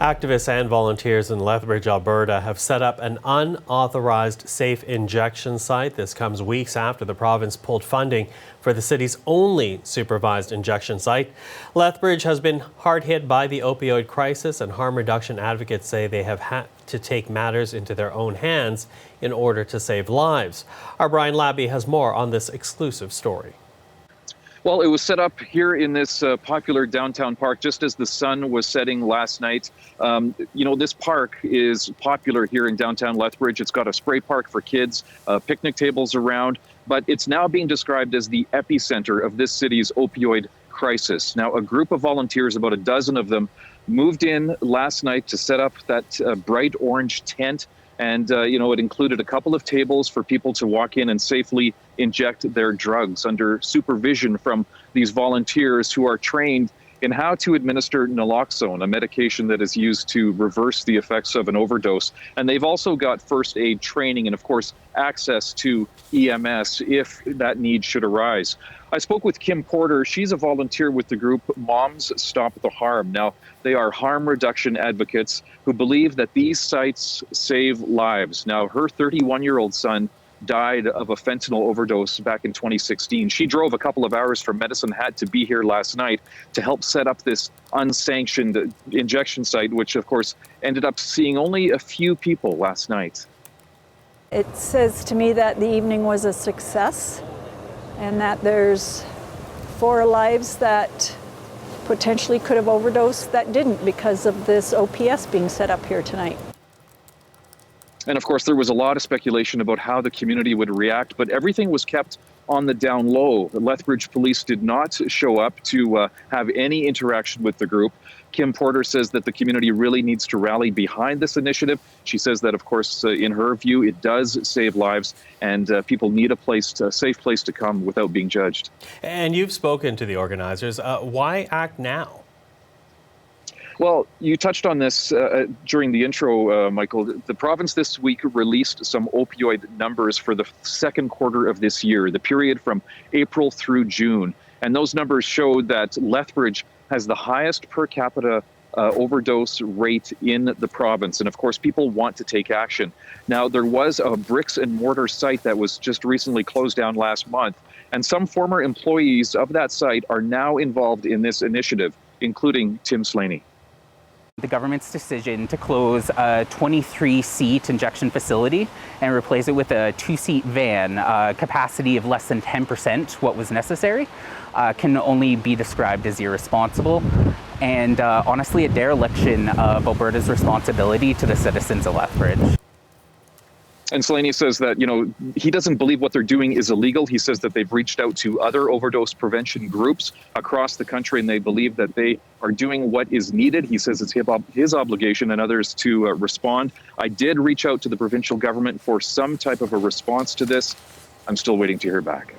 Activists and volunteers in Lethbridge, Alberta have set up an unauthorized safe injection site. This comes weeks after the province pulled funding for the city's only supervised injection site. Lethbridge has been hard hit by the opioid crisis, and harm reduction advocates say they have had to take matters into their own hands in order to save lives. Our Brian Labby has more on this exclusive story. Well, it was set up here in this popular downtown park just as the sun was setting last night. This park is popular here in downtown Lethbridge. It's got a spray park for kids, picnic tables around, but it's now being described as the epicenter of this city's opioid crisis. Now, a group of volunteers, about a dozen of them, moved in last night to set up that bright orange tent. And, it included a couple of tables for people to walk in and safely inject their drugs under supervision from these volunteers who are trained in how to administer naloxone, a medication that is used to reverse the effects of an overdose. And they've also got first aid training and, of course, access to EMS if that need should arise. I spoke with Kim Porter. She's a volunteer with the group Moms Stop the Harm. Now, they are harm reduction advocates who believe that these sites save lives. Now, her 31-year-old son died of a fentanyl overdose back in 2016. She drove a couple of hours from Medicine Hat to be here last night to help set up this unsanctioned injection site, which, of course, ended up seeing only a few people last night. It says to me that the evening was a success, and that there's 4 lives that potentially could have overdosed that didn't because of this OPS being set up here tonight. And of course, there was a lot of speculation about how the community would react, but everything was kept on the down low. The Lethbridge police did not show up to have any interaction with the group. Kim Porter says that the community really needs to rally behind this initiative. She says that, of course, in her view, it does save lives, and people need a safe place to come without being judged. And you've spoken to the organizers. Why act now? Well, you touched on this during the intro, Michael. The province this week released some opioid numbers for the second quarter of this year, the period from April through June. And those numbers showed that Lethbridge has the highest per capita overdose rate in the province. And of course, people want to take action. Now, there was a bricks and mortar site that was just recently closed down last month. And some former employees of that site are now involved in this initiative, including Tim Slaney. The government's decision to close a 23-seat injection facility and replace it with a 2-seat van, capacity of less than 10% what was necessary, can only be described as irresponsible and honestly a dereliction of Alberta's responsibility to the citizens of Lethbridge. And Slaney says that, he doesn't believe what they're doing is illegal. He says that they've reached out to other overdose prevention groups across the country, and they believe that they are doing what is needed. He says it's his obligation and others to respond. I did reach out to the provincial government for some type of a response to this. I'm still waiting to hear back.